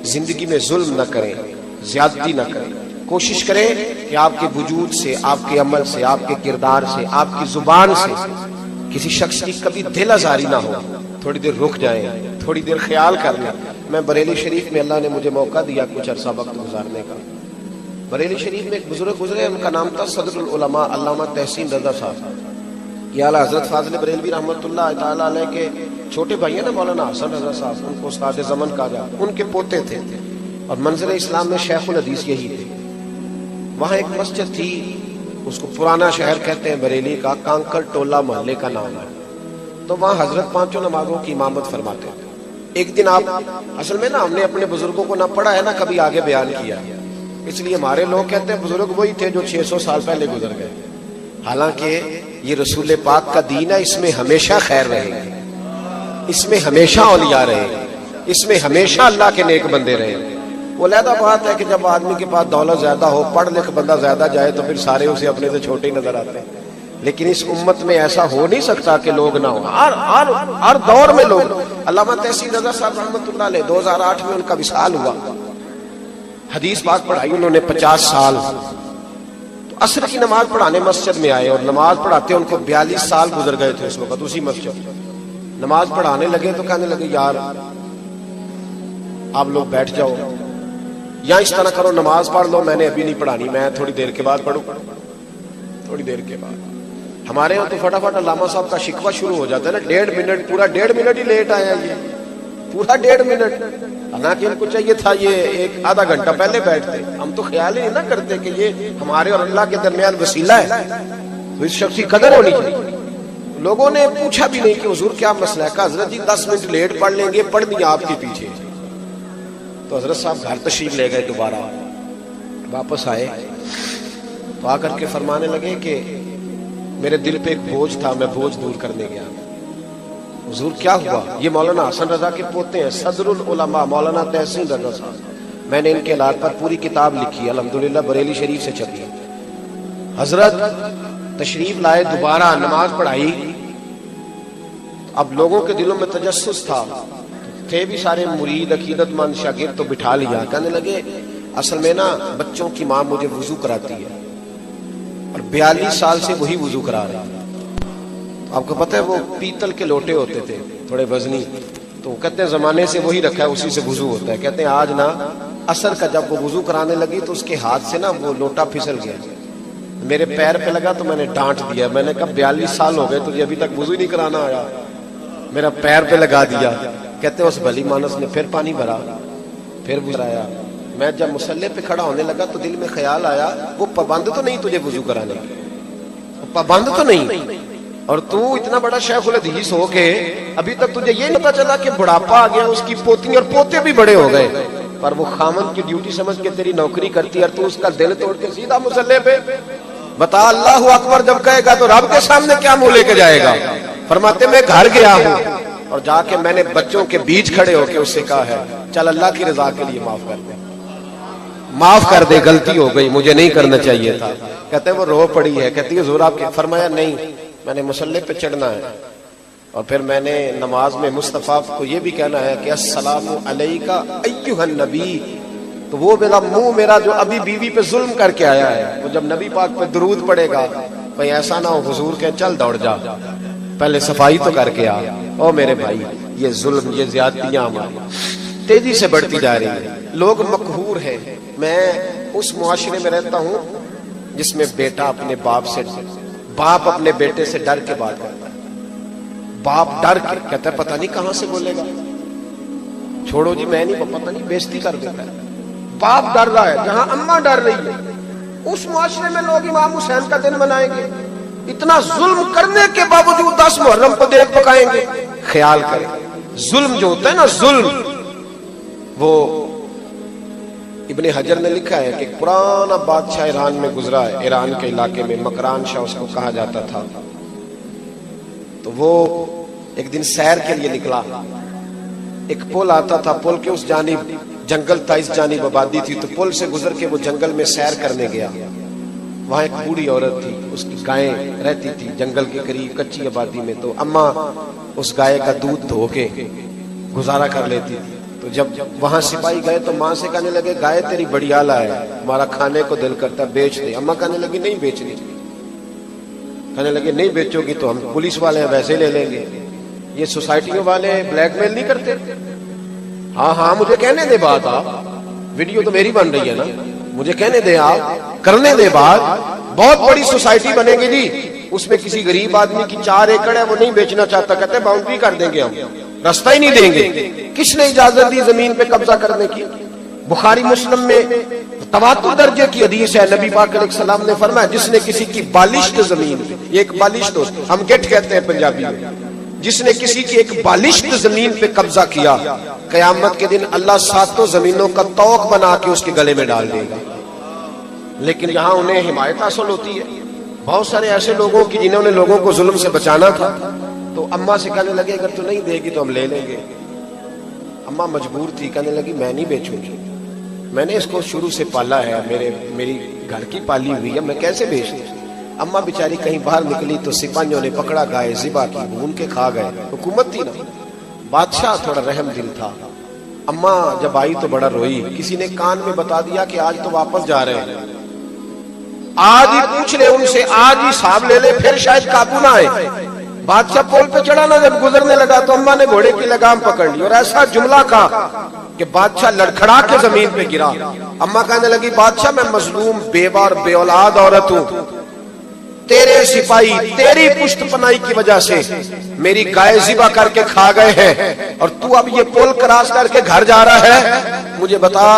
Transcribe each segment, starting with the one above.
زندگی میں ظلم نہ کریں، زیادتی نہ کریں، کوشش کریں کہ آپ کے وجود سے، آپ کے عمل سے، آپ کے کردار سے، آپ کی زبان سے کسی شخص کی کبھی دل آزاری نہ ہو۔ تھوڑی دیر رک جائیں، تھوڑی دیر خیال کر لیں۔ میں بریلی شریف میں اللہ نے مجھے موقع دیا کچھ عرصہ وقت گزارنے کا۔ بریلی شریف میں ایک بزرگ گزرے، ان کا نام تھا صدر العلماء علامہ تحسین رضا صاحب۔ یہ اعلیٰ حضرت فاضل بریلوی رحمۃ اللہ تعالیٰ علیہ کے چھوٹے بھائی ہیں نا مولانا حسن رضا صاحب، ان کو استاد زمن کہا جاتا، ان کے پوتے تھے، اور منظر اسلام میں شیخ الحدیث یہی تھے۔ وہاں ایک مسجد تھی، اس کو پرانا شہر کہتے ہیں بریلی کا، کانکر ٹولہ محلے کا نام ہے۔ تو وہاں حضرت پانچوں نمازوں کی امامت فرماتے ہیں۔ ایک دن آپ، اصل میں نا ہم نے اپنے بزرگوں کو نہ پڑھا ہے نہ کبھی آگے بیان کیا، اس لیے ہمارے لوگ کہتے ہیں بزرگ وہی تھے جو 600 سال پہلے گزر گئے، حالانکہ یہ رسول پاک کا دین ہے، اس میں ہمیشہ خیر رہے گی، اس میں ہمیشہ اولیاء رہے گی، اس میں ہمیشہ اللہ کے نیک بندے رہے گی۔ وہ علیحدہ بات ہے کہ جب آدمی کے پاس دولت زیادہ ہو، پڑھ لکھ بندہ زیادہ جائے تو پھر سارے اسے اپنے سے چھوٹے ہی نظر آتے ہیں، لیکن اس امت میں ایسا ہو نہیں سکتا کہ لوگ نہ ہوں، ہر دور میں لوگ۔ علامہ تحسین رضا صاحب رحمۃ اللہ علیہ 2008 میں ان کا وصال ہوا۔ حدیث پاک پڑھائی انہوں نے 50 سال، تو عصر کی نماز پڑھانے مسجد میں آئے، اور نماز پڑھاتے ان کو 42 سال گزر گئے تھے اس وقت اسی مسجد۔ نماز پڑھانے لگے تو کہنے لگے یار آپ لوگ بیٹھ جاؤ، یا اس طرح کرو نماز پڑھ لو، میں نے ابھی نہیں پڑھانی، میں تھوڑی دیر کے بعد پڑھوں، تھوڑی دیر کے بعد۔ ہمارے یہاں تو فٹافٹ علامہ صاحب کا شکوہ شروع ہو جاتا ہے نا، 1.5 منٹ، پورا 1.5 منٹ ہی لیٹ آیا، یہ پورا 1.5 منٹ، حالانکہ ان کو چاہیے تھا یہ ایک آدھا گھنٹہ پہلے بیٹھتے۔ ہم تو خیال ہی نہ کرتے کہ یہ ہمارے اور اللہ کے درمیان وسیلہ ہے، تو اس شخص کی قدر ہونی چاہیے۔ لوگوں نے پوچھا بھی نہیں کہ حضور کیا مسئلہ ہے، کہا حضرت جی 10 منٹ لیٹ پڑھ لیں گے، پڑھ دیا آپ کے پیچھے۔ تو حضرت صاحب گھر تشریف لے گئے، دوبارہ واپس آئے تو آ کر کے فرمانے لگے کہ میرے دل پہ ایک بوجھ تھا، میں بوجھ دور کرنے گیا۔ حضور کیا ہوا؟ یہ مولانا حسن رضا کے پوتے ہیں، صدر العلماء مولانا تحسین رضا صاحب۔ میں نے ان کے علاج پر پوری کتاب لکھی، الحمدللہ بریلی شریف سے چھپی۔ حضرت تشریف لائے، دوبارہ نماز پڑھائی۔ اب لوگوں کے دلوں میں تجسس تھا، تھے بھی سارے مرید عقیدت مند شاگرد، تو بٹھا لیا۔ کہنے لگے اصل میں نا بچوں کی ماں مجھے وضو کراتی ہے، اور 42 سال سے وہی وضو کرا رہا ہے۔ آپ کو پتہ ہے وہ پیتل کے لوٹے ہوتے تھے تھوڑے وزنی، تو کہتے ہیں زمانے سے وہی رکھا ہے، اسی سے وضو ہوتا ہے۔ کہتے ہیں آج نا عصر کا جب وہ وضو کرانے لگی تو اس کے ہاتھ سے نا وہ لوٹا پھسل گیا، میرے پیر پہ لگا تو میں نے ڈانٹ دیا، میں نے کہا 42 سال ہو گئے تجھے ابھی تک وضو نہیں کرانا آیا، میرا پیر پہ لگا دیا۔ کہتے ہیں اس بھلی مانس نے پھر پانی بھرا، پھر بھرایا۔ میں جب مصلی پہ کھڑا ہونے لگا تو دل میں خیال آیا وہ پابند تو نہیں تجھے وضو کرانے، پابند تو نہیں، اور تو اتنا بڑا شیخ الحدیث ہو کے ابھی تک تجھے یہ پتا چلا کہ بڑھاپا آ گیا، اس کی پوتی اور پوتے بھی بڑے ہو گئے، پر وہ خامن کی ڈیوٹی سمجھ کے تیری نوکری کرتی ہے، اور تو اس کا دل توڑ کے سیدھا مصلی پہ۔ بتا اللہ اکبر جب کہے گا تو رب کے سامنے کیا منہ لے کے جائے گا؟ فرماتے میں گھر گیا ہوں اور جا کے میں نے بچوں کے بیچ کھڑے ہو کے اس سے کہا ہے چل اللہ کی رضا کے لیے معاف کر دے، معاف کر دے، غلطی ہو گئی، مجھے نہیں کرنا چاہیے تھا۔ کہتے ہیں وہ رو پڑی ہے، کہتی ہے حضور آپ کے فرمایا نہیں، میں نے مصلی پہ چڑھنا ہے، اور پھر میں نے نماز میں مصطفیٰ کو یہ بھی کہنا ہے کہ السلام علیکہ ایھا النبی، تو وہ میرا منہ میرا جو ابھی بیوی پہ ظلم کر کے آیا ہے، وہ جب نبی پاک پہ درود پڑے گا کہیں ایسا نہ ہو حضور کہ چل دوڑ جا، پہلے صفائی تو کر کے آ۔ او میرے بھائی، یہ ظلم، یہ زیادتیاں ہماری تیزی سے بڑھتی جا رہی ہیں، لوگ مقہور ہیں۔ میں اس معاشرے میں رہتا ہوں جس میں بیٹا اپنے باپ سے، باپ اپنے بیٹے سے ڈر کے بات کرتا ہے، باپ ڈر کے کہتا ہے پتہ نہیں کہاں سے بولے گا، چھوڑو جی میں نہیں، پتہ نہیں بےزتی کر دیتا ہے، باپ ڈر رہا ہے، جہاں اماں ڈر رہی ہے۔ اس معاشرے میں لوگ امام حسین کا دن منائیں گے، اتنا ظلم کرنے کے باوجود 10 محرم کو دیکھ پکائیں گے۔ خیال کریں، ظلم جو ہوتا ہے نا، ظلم، وہ ابن حجر نے لکھا ہے کہ ایک پرانا بادشاہ ایران میں گزرا ہے، ایران کے علاقے میں مکران شاہ اس کو کہا جاتا تھا، تو وہ ایک دن سیر کے لیے نکلا، ایک پل آتا تھا، پل کے اس جانب جنگل تھا، اس جانب آبادی تھی، تو پل سے گزر کے وہ جنگل میں سیر کرنے گیا۔ وہاں ایک بوڑھی عورت تھی، اس کی گائیں رہتی تھی جنگل کے قریب کچی آبادی میں، تو اماں اس گائے کا دودھ دھو کے گزارا کر لیتی تھی۔ تو جب وہاں سپاہی گئے تو ماں سے کہنے لگے گائے تیری بڑی اعلیٰ ہے، ہمارا کھانے کو دل کرتا ہے، بیچ دے۔ اماں کہنے لگی نہیں بیچنی، کہنے لگے نہیں بیچو گی تو ہم پولیس والے ہیں ویسے لے لیں گے، یہ سوسائٹیوں والے بلیک میل نہیں کرتے؟ ہاں ہاں مجھے کہنے دے بات، آپ ویڈیو تو میری بن رہی ہے نا، مجھے کہنے دے، آپ کرنے دے بات۔ بہت بڑی سوسائٹی بنے گی جی، اس میں کسی غریب آدمی کی 4 ایکڑ ہے وہ نہیں بیچنا چاہتا، کہتے ہیں باؤنڈری کر دیں گے، ہم راستہ ہی نہیں دیں گے۔ کس نے اجازت دی زمین پہ قبضہ کرنے کی؟ بخاری مسلم میں تواتر درجے کی حدیث ہے، نبی پاک علیہ السلام نے فرمایا جس نے کسی کی بالشت زمین پہ، یہ ایک بالشت ہم گٹ کہتے ہیں پنجابی میں، جس نے کسی کی ایک بالشت زمین پہ قبضہ کیا، قیامت کے دن اللہ 7 زمینوں کا طوق بنا کے اس کے گلے میں ڈال دے گا۔ لیکن یہاں انہیں حمایت حاصل ہوتی ہے بہت سارے ایسے لوگوں کی جنہوں نے لوگوں کو ظلم سے بچانا تھا، تو اماں سے کہنے لگے اگر تو نہیں دے گی تو ہم لے لیں گے۔ اماں مجبور تھی، کہنے لگی میں نہیں بیچوں گی، میں نے اس کو شروع سے پالا ہے، میری گھر کی پالی ہوئی ہے، میں کیسے بیچ دوں؟ اماں بیچاری کہیں باہر نکلی تو سپاہیوں نے پکڑا، گائے ذبح کی، بھون کے کھا گئے۔ حکومت تھی نا، بادشاہ تھوڑا رحم دل تھا۔ اماں جب آئی تو بڑا روئی، کسی نے کان میں بتا دیا کہ آج تو واپس جا رہے ہیں، آج ہی پوچھ لے ان سے، آج ہی حساب لے لے، پھر شاید قابو نہ آئے۔ بادشاہ پول پہ چڑھا نا، جب گزرنے لگا تو اماں نے گھوڑے کی لگام پکڑ لی اور ایسا جملہ کہا کہ بادشاہ لڑکھڑا کے زمین پہ گرا۔ اماں کہنے لگی بادشاہ میں مظلوم بیوہ اور بے اولاد عورت ہوں، تیرے سپاہی تیری پشت پناہی کی وجہ سے میری گائے ذبح کر کے کھا گئے ہیں، اور تو اب یہ پل کراس کر کے گھر جا رہا ہے، مجھے بتا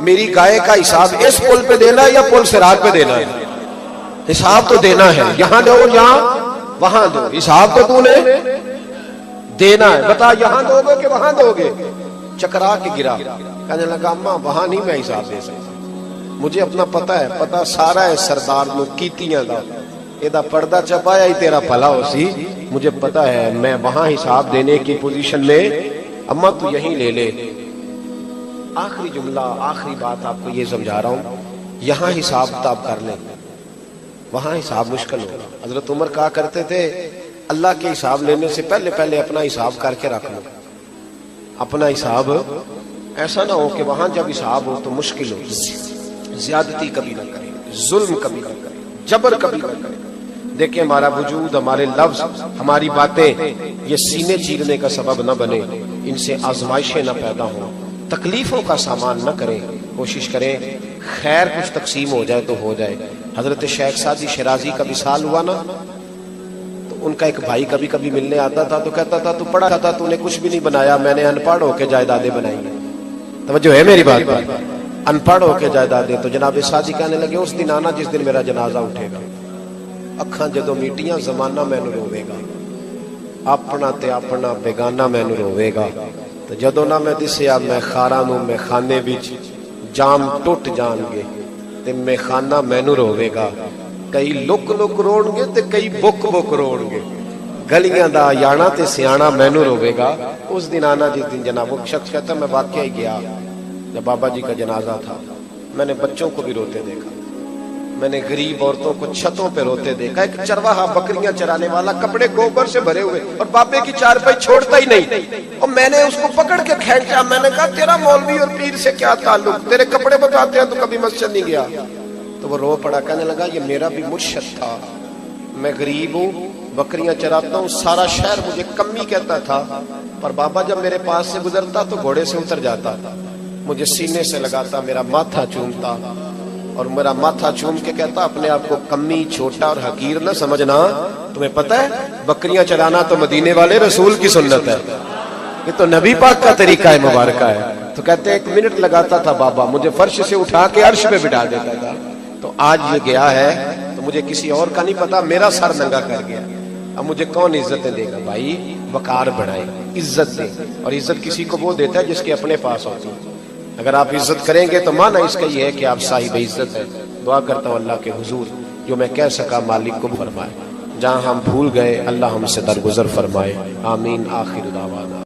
میری گائے کا حساب اس پل پہ دینا ہے یا پل سراج پہ دینا ہے؟ حساب تو دینا ہے، یہاں دو یہاں وہاں دو، حساب تو تو نے دینا ہے، بتا یہاں دو گے کہ وہاں دو گے؟ چکرا کے گرا، کہنے لگا اماں وہاں نہیں میں حساب دے سکتا، مجھے اپنا پتہ ہے، پتہ سارا ہے سردار نو کیتیاں دا، ایدہ پردہ چپایا ہی تیرا پھلا ہو سی، مجھے پتہ ہے میں وہاں حساب دینے کی پوزیشن میں، اماں تو یہیں لے لے۔ آخری جملہ، آخری بات آپ کو یہ سمجھا رہا ہوں، یہاں حساب کتاب کر لیں، وہاں حساب مشکل ہوگا۔ حضرت عمر کہا کرتے تھے اللہ کے حساب لینے سے پہلے اپنا حساب کر کے رکھ لو، اپنا حساب ایسا نہ ہو کہ وہاں جب حساب ہو تو مشکل ہو، زیادتی کبھی نہ کریں، ظلم کبھی نہ کریں، جبر کبھی نہ کریں۔ دیکھیں ہمارا وجود، ہمارے لفظ، ہماری باتیں یہ سینے چیرنے کا سبب نہ بنے، ان سے آزمائشیں نہ پیدا ہوں، تکلیفوں کا سامان نہ کریں، کوشش کریں خیر کچھ تقسیم ہو جائے تو ہو جائے۔ حضرت شیخ سعدی شیرازی کا وصال ہوا نا، تو ان کا ایک بھائی کبھی کبھی ملنے آتا تھا تو کہتا تھا تو پڑھا تھا، تو نے کچھ بھی نہیں بنایا، میں نے ان پڑھ ہو کے جائیدادیں بنائی ہیں۔ توجہ ہے میری بات پر؟ ان پڑھ ہو کے جائیدادیں۔ تو جناب سعدی کہنے لگے اس دن آنا جس دن میرا جنازہ اٹھے گا، اکھاں جدو میٹیاں زمانہ مینوں روے گا، اپنا تے اپنا بیگانہ مینوں روے گا، تو جدو نہ میں دسیا میں خاراں نوں میں خانے وچ جام ٹوٹ جان گے تے میں خانہ مینوں روے گا، کئی لک لک روڑ گے تے کئی بک بک روڑ گے، گلیاں دا یانا تے سیانا مینوں روے گا۔ اس دن آنا جس دن جناب، وہ شخص کہتا میں واقعہ ہی گیا، جب بابا جی کا جنازہ تھا، میں نے بچوں کو بھی روتے دیکھا، میں نے غریب عورتوں کو چھتوں پہ روتے دیکھا، ایک چرواہا بکریاں چرانے والا کپڑے گوبر سے بھرے ہوئے اور بابے کی چارپائی چھوڑتا ہی نہیں، اور میں نے اس کو پکڑ کے کھینچا، میں نے کہا تیرا مولوی اور پیر سے کیا تعلق، تیرے کپڑے بتاتے ہیں تو کبھی مسجد نہیں گیا۔ تو وہ رو پڑا، کہنے لگا یہ میرا بھی مرشد تھا، میں غریب ہوں، بکریاں چراتا ہوں، سارا شہر مجھے کمی کہتا تھا، پر بابا جب میرے پاس سے گزرتا تو گھوڑے سے اتر جاتا، مجھے سینے سے لگاتا، میرا ماتھا چومتا، اور میرا ماتھا چوم کے کہتا اپنے آپ کو کمی، چھوٹا اور حقیر نہ سمجھنا، تمہیں پتہ ہے بکریاں چرانا تو مدینے والے رسول کی سنت ہے، یہ تو نبی پاک کا طریقہ ہے مبارکہ ہے۔ تو کہتے 1 منٹ لگاتا تھا بابا، مجھے فرش سے اٹھا کے عرش پہ بٹھا دیتا تھا، تو آج یہ گیا ہے تو مجھے کسی اور کا نہیں پتا، میرا سر ننگا کر گیا، اب مجھے کون عزتیں دے گا؟ بھائی وقار بڑھائے، عزت دے، اور عزت کسی کو وہ دیتا ہے جس کے اپنے پاس ہوتی ہے۔ اگر آپ عزت کریں گے تو معنی اس کا یہ ہے کہ آپ صاحب عزت ہے۔ دعا کرتا ہوں اللہ کے حضور جو میں کہہ سکا مالک کو فرمائے، جہاں ہم بھول گئے اللہ ہم سے درگزر فرمائے، آمین۔ آخر دعوانا